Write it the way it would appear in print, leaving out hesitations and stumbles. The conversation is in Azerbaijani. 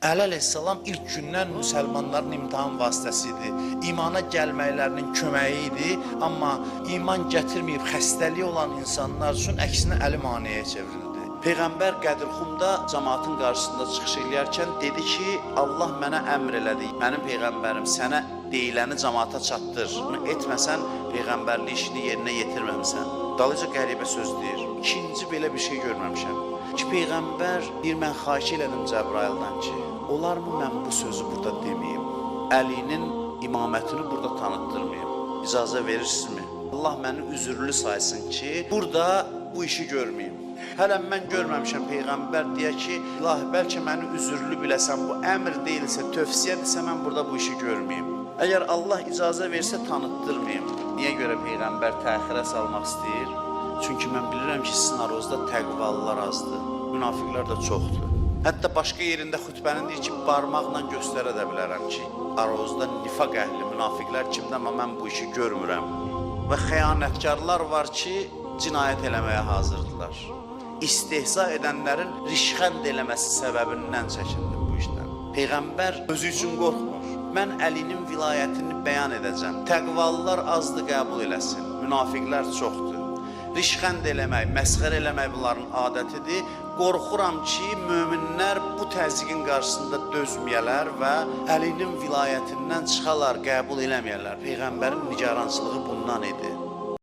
Əli əleyhissalam ilk gündən müsəlmanların imtahan vasitəsidir. İmana gəlməklərinin köməyi idi, amma iman gətirməyib xəstəliyi olan insanlar üçün əksinə əli maneəyə çevrildi. Peyğəmbər Qədirxumda cəmaatın qarşısında çıxış edərkən dedi ki, Allah mənə əmr elədi, mənim Peyğəmbərim sənə deyiləni cəmaata çatdır. Bunu etməsən, Peyğəmbərlik işini yerinə yetirməmisən. Dalıca qəribə söz deyir. İkinci belə bir şey görməmişəm. Ki, Peyğəmbər bir mən xahiş elədim Cəbraildən ki, olarmı mən bu sözü burada deməyim? Əlinin imamətini burada tanıtdırmayım. İcazə verirsinizmi? Allah məni üzürlü saysın ki, burada bu işi görməyim. Hələ mən görməmişəm Peyğəmbər deyə ki, ilahi, bəlkə məni üzürlü biləsən, bu əmr deyilsə, tövsiyədirsə, mən burada bu işi görməyim. Əgər Allah icazə versə, tanıtdırmayım. Niyə görə Peyğəmbər təxirə salmaq istəyir? Çünki mən bilirəm ki, sizin aranızda təqvalılar azdır, münafiqlər də çoxdur. Hətta başqa yerində xütbənin deyir ki, barmaqla göstərə də bilərəm ki, aranızda nifaq əhli, münafiqlər kimdə, amma mən bu işi görmürəm. Və xəyanətkarlar var ki, cinayət eləməyə hazırdılar. İstehza edənlərin rişxənd eləməsi səbəbindən çəkindim bu işdən. Peyğəmbər özü üçün qorxmur. Mən Əlinin vilayətini bəyan edəcəm. Təqvalılar azdır, qəbul eləsin. Münafiqlər çoxdur. Rişxənd eləmək, məsxər eləmək bunların adətidir. Qorxuram ki, möminlər bu təzyiqin qarşısında dözməyələr və Əlinin vilayətindən çıxalar, qəbul eləməyələr. Peyğəmbərin nigarançılığı bundan idi.